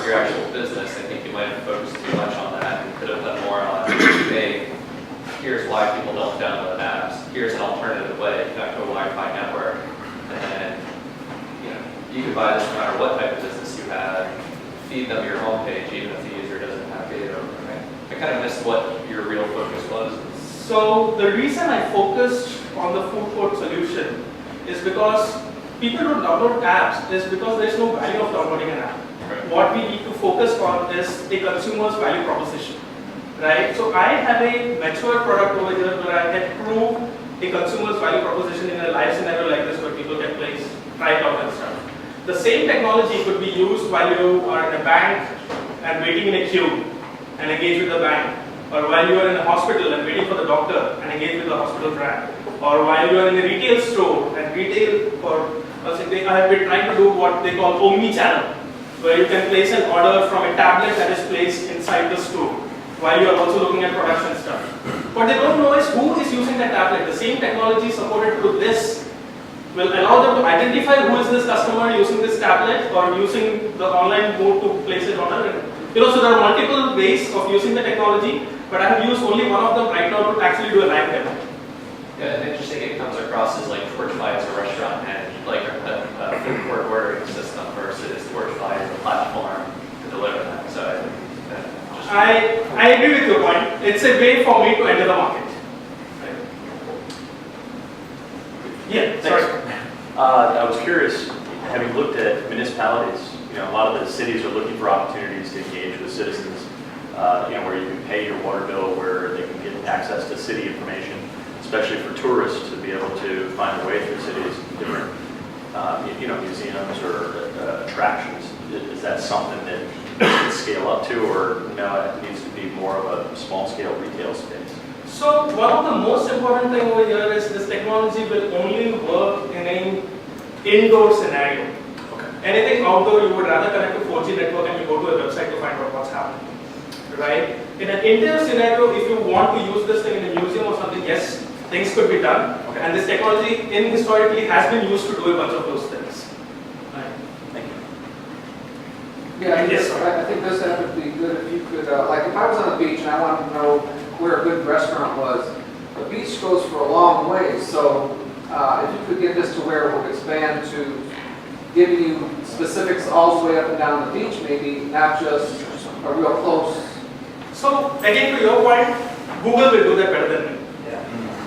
Speaker 1: your actual business, I think you might have focused too much on that and could have done more on, hey, here's why people don't download apps. Here's an alternative way, connect to a Wi-Fi network, and then you can buy this no matter what type of business you have. Feed them your homepage, even if the user doesn't have data. Right? I kind of missed what your real focus was.
Speaker 18: So the reason I focused on the food court solution is because people don't download apps. Is because there's no value of downloading an app. Right. What we need to focus on is a consumer's value proposition. Right? So I have a mature product over here where I can prove a consumer's value proposition in a live scenario like this where people can try it out and stuff. The same technology could be used while you are in a bank and waiting in a queue and engage with the bank, or while you are in a hospital and waiting for the doctor and engage with the hospital rep, or while you are in a retail store and retail, or I have been trying to do what they call omni-channel, where you can place an order from a tablet that is placed inside the store, while you are also looking at products and stuff. What they don't know is who is using that tablet. The same technology supported through this will allow them to identify who is this customer using this tablet or using the online mode to place an order. So there are multiple ways of using the technology, but I have used only one of them right now to actually do a live demo.
Speaker 1: Yeah, and interesting it comes across as like TorchFi as a restaurant and like a food court ordering system versus TorchFi as a platform to deliver that. So
Speaker 18: I agree with your point. It's a way for me to enter the market. Yeah, sorry.
Speaker 20: I was curious, having looked at municipalities, a lot of the cities are looking for opportunities to engage with citizens, where you can pay your water bill, where they can get access to city information, especially for tourists to be able to find their way through cities, different, museums or attractions. Is that something that you can scale up to, or no, it needs to be more of a small-scale retail space?
Speaker 18: So one of the most important thing over here is this technology will only work in an indoor scenario.
Speaker 20: Okay.
Speaker 18: Anything outdoor, you would rather connect to 4G network and you go to a website to find out what's happening, right? In an indoor scenario, if you want to use this thing in a museum or something, yes, things could be done. Okay. And this technology historically has been used to do a bunch of those things. Right.
Speaker 20: Thank you.
Speaker 9: Yeah,
Speaker 18: Yes,
Speaker 9: I think this would be good if you could, like if I was on the beach and I wanted to know where a good restaurant was, the beach goes for a long way, so if you could get this to where it would expand to giving you specifics all the way up and down the beach, maybe not just a real close.
Speaker 18: So again, to your point, Google will do that better than me.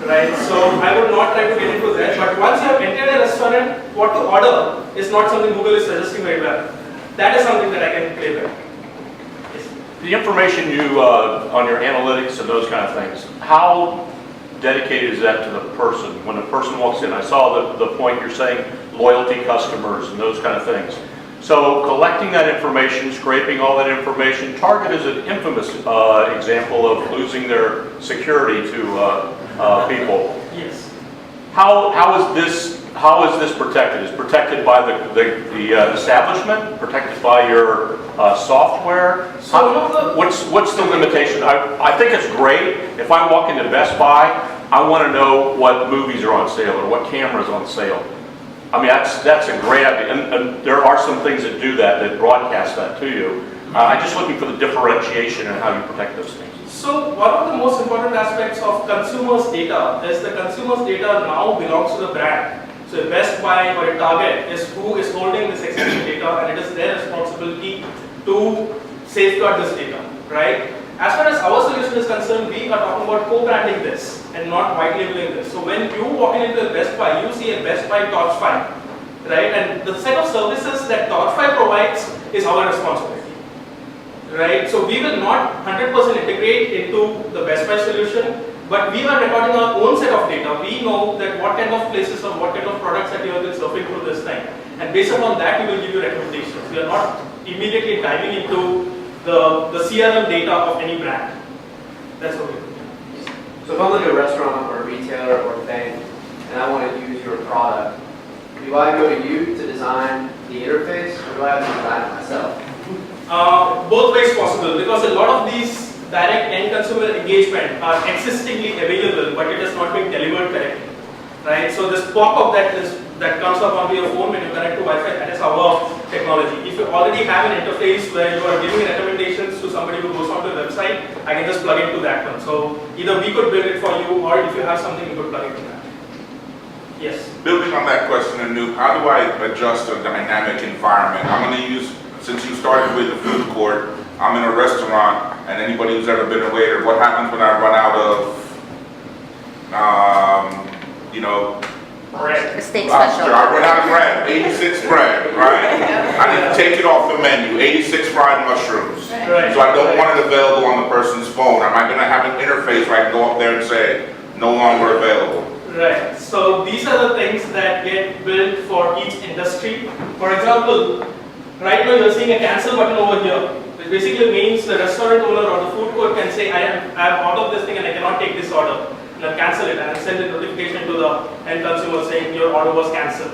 Speaker 18: Right, so I would not try to get into that, but once you have entered a restaurant, what to order is not something Google is suggesting very well. That is something that I can play with.
Speaker 20: The information you, on your analytics and those kind of things, how dedicated is that to the person? When a person walks in, I saw the point you're saying, loyalty customers and those kind of things. So collecting that information, scraping all that information, Target is an infamous example of losing their security to people.
Speaker 18: Yes.
Speaker 20: How is this protected? Is it protected by the establishment? Protected by your software? What's the limitation? I think it's great. If I walk into Best Buy, I want to know what movies are on sale or what cameras on sale. I mean, that's a great idea, and there are some things that do that broadcast that to you. I'm just looking for the differentiation and how you protect those things.
Speaker 18: So one of the most important aspects of consumers' data is the consumers' data now belongs to the brand. So a Best Buy or a Target is who is holding this expensive data, and it is their responsibility to safeguard this data, right? As far as our solution is concerned, we are talking about co-branding this and not white labeling this. So when you walk into a Best Buy, you see a Best Buy TorchFi, right? And the set of services that TorchFi provides is our responsibility, right? So we will not 100% integrate into the Best Buy solution, but we are recording our own set of data. We know that what kind of places or what kind of products that you have been surfing through this time. And based upon that, we will give you recommendations. We are not immediately diving into the CRM data of any brand. That's what we do.
Speaker 5: So if I look at a restaurant or a retailer or a bank and I want to use your product, do I go to you to design the interface or do I have to design it myself?
Speaker 18: Both ways possible, because a lot of these direct end consumer engagement are existingly available, but it is not being delivered correctly, right? So this pop-up that comes up on your phone when you connect to Wi-Fi, that is our technology. If you already have an interface where you are giving recommendations to somebody who goes onto a website, I can just plug into that one. So either we could build it for you, or if you have something, you could plug into that. Yes.
Speaker 14: Building on that question, Anoop, how do I adjust a dynamic environment? I'm going to use, since you started with the food court, I'm in a restaurant, and anybody who's ever been a waiter, what happens when I run out of,
Speaker 18: bread?
Speaker 11: The steak special.
Speaker 14: I run out of bread, 86 bread, right? I need to take it off the menu, 86 fried mushrooms.
Speaker 18: Right.
Speaker 14: So I don't want it available on the person's phone. Am I going to have an interface where I can go up there and say, no longer available?
Speaker 18: Right. So these are the things that get built for each industry. For example, right now you're seeing a cancel button over here. It basically means the restaurant owner or the food court can say, I am out of this thing and I cannot take this order. And I'll cancel it and I'll send a notification to the end consumer saying your order was cancelled.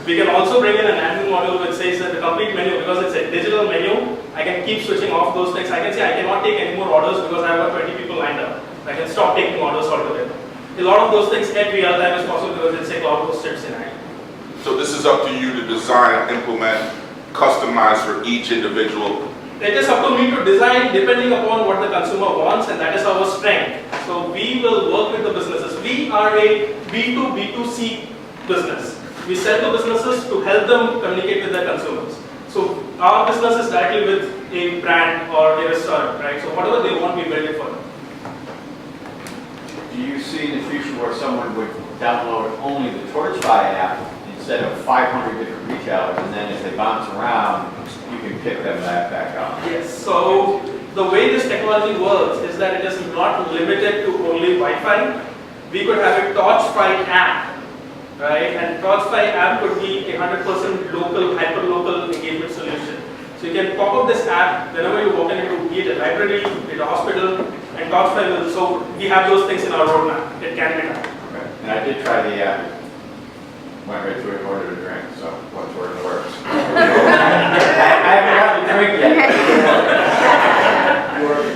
Speaker 18: We can also bring in an admin module which says that the complete menu, because it's a digital menu, I can keep switching off those things. I can say I cannot take any more orders because I've got 20 people lined up. I can stop taking orders altogether. A lot of those things at real time is possible because it's a cloud hosted scenario.
Speaker 14: So this is up to you to design, implement, customize for each individual.
Speaker 18: It is up to me to design depending upon what the consumer wants, and that is our strength. So we will work with the businesses. We are a B2B2C business. We sell to businesses to help them communicate with their consumers. So our business is directly with a brand or a restaurant, right? So whatever they want, we build it for them.
Speaker 4: Do you see in the future where someone would download only the TorchFi app instead of 500 different retailers, and then as they bounce around, you can pick them back up?
Speaker 18: Yes, so the way this technology works is that it is not limited to only Wi-Fi. We could have a TorchFi app, right? And TorchFi app could be a 100% local, hyper-local engagement solution. So you can pop up this app whenever you walk into be it a library, be it a hospital, and TorchFi will, so we have those things in our roadmap. It can be done.
Speaker 4: Right. And I did try the app. Went right through it, ordered a drink, so what's word in the works. I haven't had a drink yet.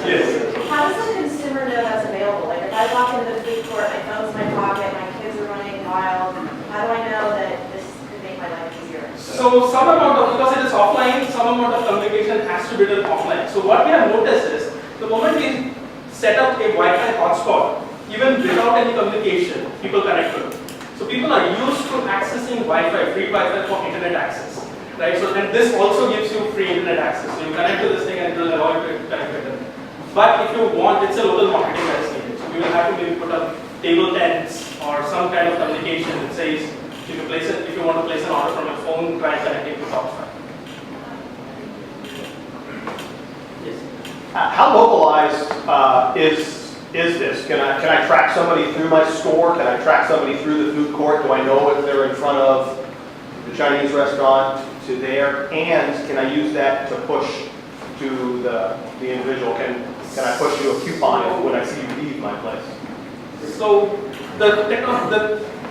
Speaker 18: Yes.
Speaker 8: How does the consumer know that's available? Like if I walk into the food court, my phone's in my pocket, my kids are running wild, how do I know that this could make my life easier?
Speaker 18: So some amount of, because it is offline, some amount of communication has to be done offline. So what we have noticed is, the moment we set up a Wi-Fi hotspot, even without any communication, people connect to it. So people are used to accessing Wi-Fi, free Wi-Fi for internet access, right? So and this also gives you free internet access. So you connect to this thing and it will allow you to connect with them. But if you want, it's a local marketing that is needed. So you will have to maybe put up table tents or some kind of communication that says if you want to place an order from your phone, try connecting to TorchFi. Yes.
Speaker 13: How localized is this? Can I track somebody through my store? Can I track somebody through the food court? Do I know if they're in front of the Chinese restaurant to there? And can I use that to push to the individual? Can I push you a coupon when I see you leave my place?
Speaker 18: So the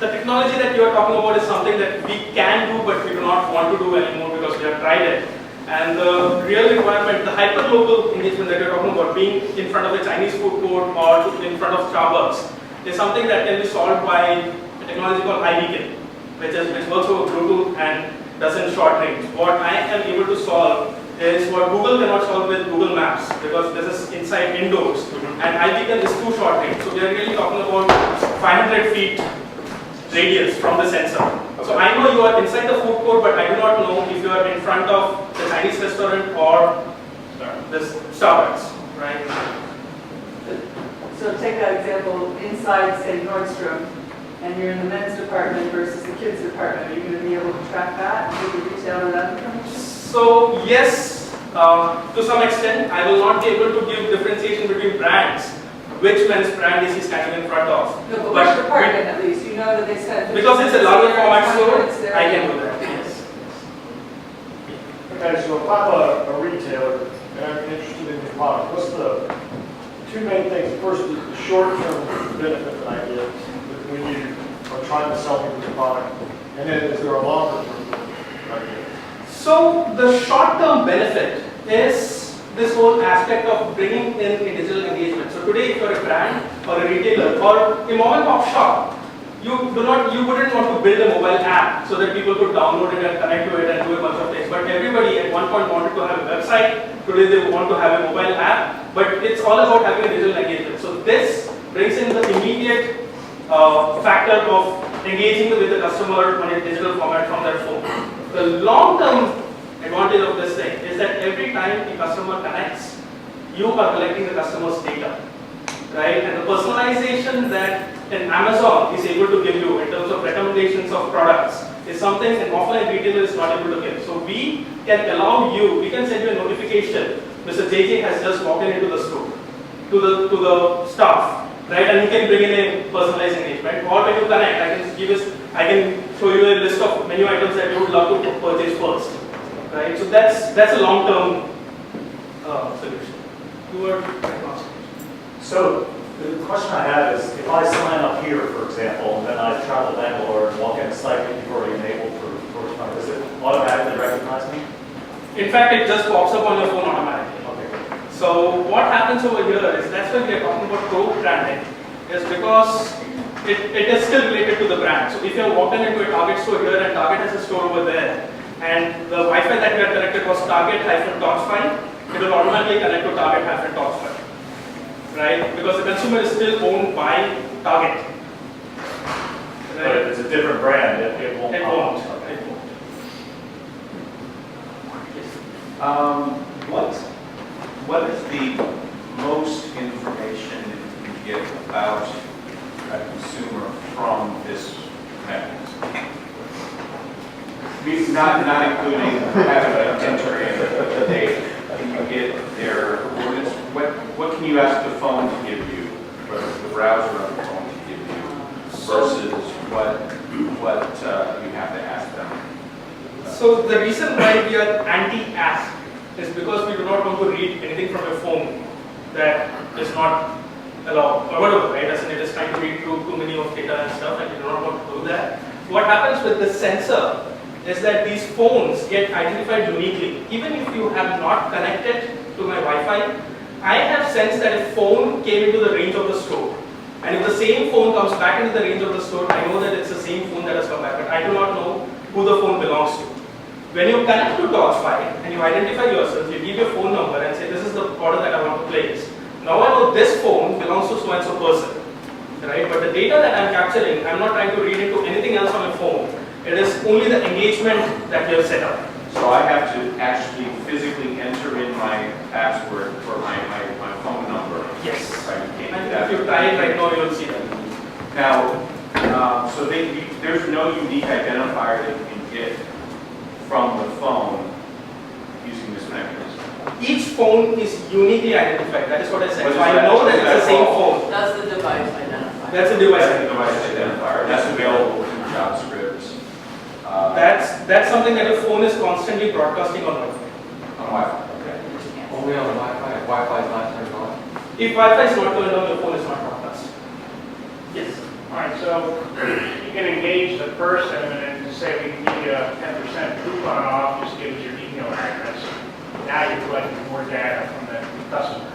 Speaker 18: technology that you are talking about is something that we can do, but we do not want to do anymore because we have tried it. And the real requirement, the hyper-local engagement that you're talking about, being in front of a Chinese food court or in front of Starbucks, is something that can be solved by a technology called iBeacon, which works over Bluetooth and does in short range. What I am able to solve is what Google cannot solve with Google Maps, because this is inside indoors, and iBeacon is too short range. So we are really talking about 500 feet radius from the sensor. So I know you are inside the food court, but I do not know if you are in front of the Chinese restaurant or this Starbucks, right?
Speaker 17: So take that example, inside, say, Nordstrom, and you're in the men's department versus the kids department. Are you going to be able to track that and give the retailer that information?
Speaker 18: So yes, to some extent, I will not be able to give differentiation between brands, which men's brand is he standing in front of.
Speaker 17: No, but which department at least? You know that they said...
Speaker 18: Because it's a larger format store, I can do that, yes.
Speaker 2: Okay, so if I'm a retailer and I'm interested in your product, what's the two main things? First, the short-term benefit that I get when you are trying to sell me the product, and then is there a longer-term benefit that I get?
Speaker 18: So the short-term benefit is this whole aspect of bringing in a digital engagement. So today, if you're a brand or a retailer or a mom and pop shop, you wouldn't want to build a mobile app so that people could download it and connect to it and do a bunch of things. But everybody at one point wanted to have a website. Today they want to have a mobile app. But it's all about having a digital engagement. So this brings in the immediate factor of engaging with the customer on a digital format from their phone. The long-term advantage of this thing is that every time the customer connects, you are collecting the customer's data, right? And the personalization that an Amazon is able to give you in terms of recommendations of products is something an offline retailer is not able to give. So we can allow you, we can send you a notification, Mr. JJ has just walked into the store, to the staff, right? And you can bring in a personalized engagement. Or when you connect, I can show you a list of menu items that you would love to purchase first, right? So that's a long-term solution.
Speaker 6: So the question I have is, if I sign up here, for example, and then I travel to Bangalore and walk in a site that you've already enabled for TorchFi, does it automatically recognize me?
Speaker 18: In fact, it just pops up on your phone automatically.
Speaker 6: Okay.
Speaker 18: So what happens over here is, that's why we are talking about co-branding, is because it is still related to the brand. So if you're walking into a Target store here and Target has a store over there, and the Wi-Fi that we are connected was Target-TorchFi, it will automatically connect to Target-TorchFi. Right? Because the consumer is still owned by Target. Right?
Speaker 6: But if it's a different brand, it won't.
Speaker 18: It won't.
Speaker 6: Okay.
Speaker 18: It won't. Yes.
Speaker 4: what is the most information you get about a consumer from this mechanism? Not including having an enter in the data. Can you get their ordinance? What can you ask the phone to give you, or the browser on the phone to give you, versus what you have to ask them?
Speaker 18: So the reason why we are anti-ask is because we do not want to read anything from a phone that is not allowed, or whatever, right? As in it is trying to read through too many of data and stuff, and we do not want to do that. What happens with the sensor is that these phones get identified uniquely. Even if you have not connected to my Wi-Fi, I have sensed that a phone came into the range of the store. And if the same phone comes back into the range of the store, I know that it's the same phone that has come back, but I do not know who the phone belongs to. When you connect to TorchFi and you identify yourself, you give your phone number and say, this is the order that I want to place. Now I know this phone belongs to so-and-so person, right? But the data that I'm capturing, I'm not trying to read into anything else on my phone. It is only the engagement that you have set up.
Speaker 4: So I have to actually physically enter in my password for my phone number.
Speaker 18: Yes.
Speaker 4: Right?
Speaker 18: And if you try it right now, you'll see that.
Speaker 4: Now, so there's no unique identifier that you can get from the phone using this mechanism.
Speaker 18: Each phone is uniquely identified. That is what I said.
Speaker 4: What
Speaker 18: So
Speaker 4: is
Speaker 18: I
Speaker 4: that?
Speaker 18: know
Speaker 4: What
Speaker 18: that
Speaker 4: is
Speaker 18: it's the
Speaker 4: that
Speaker 18: same
Speaker 4: called?
Speaker 18: phone.
Speaker 16: That's the device identifier.
Speaker 18: That's a device.
Speaker 4: That's the device identifier. That's available through JavaScript.
Speaker 18: That's something that your phone is constantly broadcasting on Wi-Fi.
Speaker 4: On Wi-Fi.
Speaker 18: Okay.
Speaker 16: Only on Wi-Fi. Wi-Fi is not turned on.
Speaker 18: If Wi-Fi is not turned on, your phone is not broadcast. Yes.
Speaker 10: All right, so you can engage the person and then say we can give you a 10% coupon off, just give us your email address. Now you're collecting more data from the customer.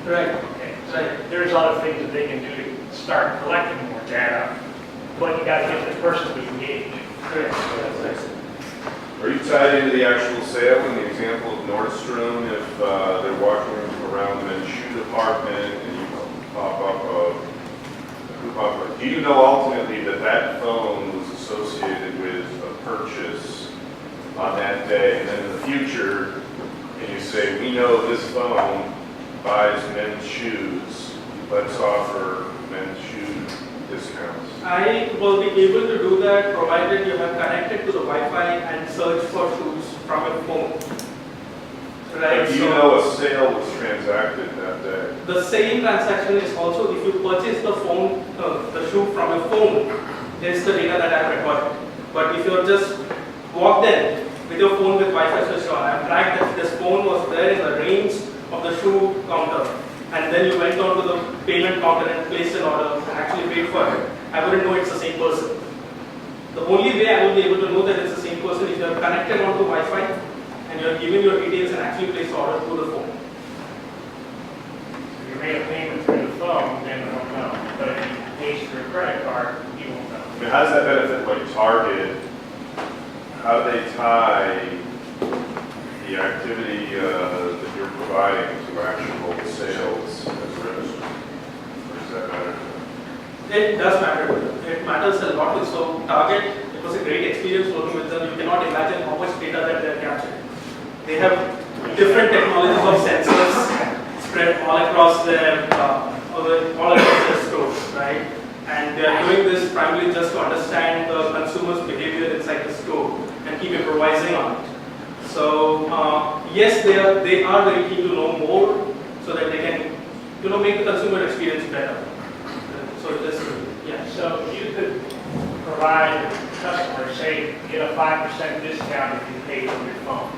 Speaker 18: Right.
Speaker 10: Okay, so there's other things that they can do to start collecting more data, but you got to get the person to engage.
Speaker 18: Correct.
Speaker 17: Are you tied into the actual sale in the example of Nordstrom? If they're walking around the men's shoe department and you pop up a coupon, do you know ultimately that that phone was associated with a purchase on that day? And then in the future, can you say, we know this phone buys men's shoes, let's offer men's shoe discounts?
Speaker 18: I will be able to do that provided you have connected to the Wi-Fi and search for shoes from your phone. Right.
Speaker 17: But do you know a sale was transacted that day?
Speaker 18: The same transaction is also if you purchase the phone, the shoe from your phone, is the data that I have recorded. But if you're just walked in with your phone with Wi-Fi switched on, I've tracked that this phone was there in the range of the shoe counter, and then you went on to the payment counter and placed an order and actually paid for it, I wouldn't know it's the same person. The only way I will be able to know that it's the same person if you are connected onto Wi-Fi and you are given your details and actually place the order through the phone.
Speaker 10: If you made a payment through the phone, then you don't know. But if you pay through a credit card, you won't know.
Speaker 17: I mean, how does that benefit like Target? How do they tie the activity that you're providing to actual sales as registered? Or does that matter?
Speaker 18: It does matter. It matters a lot. So Target, it was a great experience working with them. You cannot imagine how much data that they are capturing. They have different technologies of sensors spread all across their stores, right? And they are doing this primarily just to understand the consumer's behavior inside the store and keep improvising on it. So yes, they are very keen to know more so that they can, make the consumer experience better. So it is, yeah.
Speaker 10: So you could provide customers, say, get a 5% discount if you pay from your phone.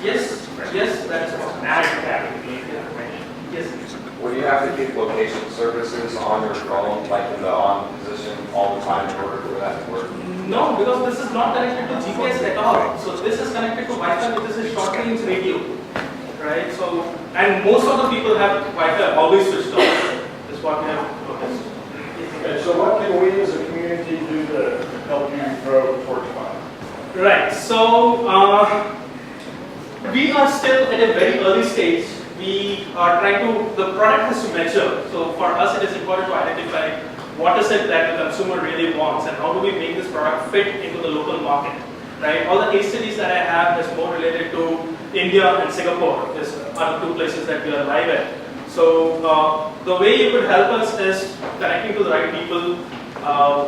Speaker 18: Yes, yes, that is possible.
Speaker 10: Now you're tapping the information.
Speaker 18: Yes.
Speaker 21: Would you have to keep location services on your phone, like in the on position all the time in order for that to work?
Speaker 18: No, because this is not connected to GPS at all. So this is connected to Wi-Fi, which is a short-range radio, right? So, and most of the people have Wi-Fi always switched on. Is what we have noticed.
Speaker 22: Okay, so what can we as a community do to help you grow TorchFi?
Speaker 18: Right. So we are still at a very early stage. We are trying to, the product has to mature. So for us, it is important to identify what is it that the consumer really wants and how do we make this product fit into the local market, right? All the case studies that I have is more related to India and Singapore. are the two places that we are live at. So the way you could help us is connecting to the right people,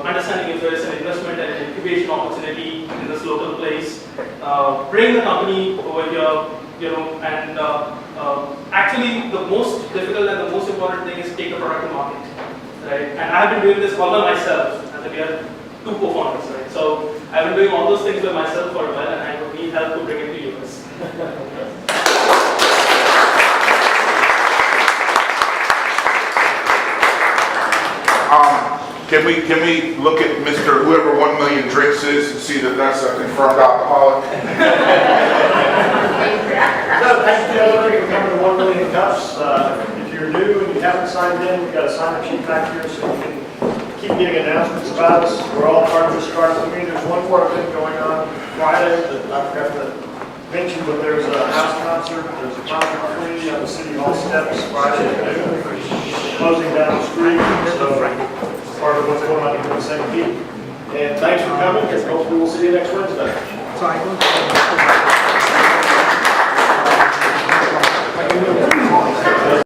Speaker 18: understanding if there is an investment and an incubation opportunity in this local place, bring the company over here, and actually the most difficult and the most important thing is take the product to market, right? And I've been doing this all by myself, and we are two co-founders, right? So I've been doing all those things by myself for a while, and I would need help to bring it to US.
Speaker 14: Can we look at Mr. Whoever 1 Million Drinks is and see that that's a confirmed alcoholic?
Speaker 22: No, thank you everybody for coming to 1 Million Cups. If you're new and you haven't signed in, we've got a sign-up sheet back here so you can keep getting announcements about us. We're all part of this startup community. There's one more event going on Friday that I forgot to mention, but there's a house concert. There's a concert free on the City Hall steps Friday at noon. Closing down the street, so part of what's going on here in St. Pete. And thanks for coming, and hopefully we'll see you next Wednesday.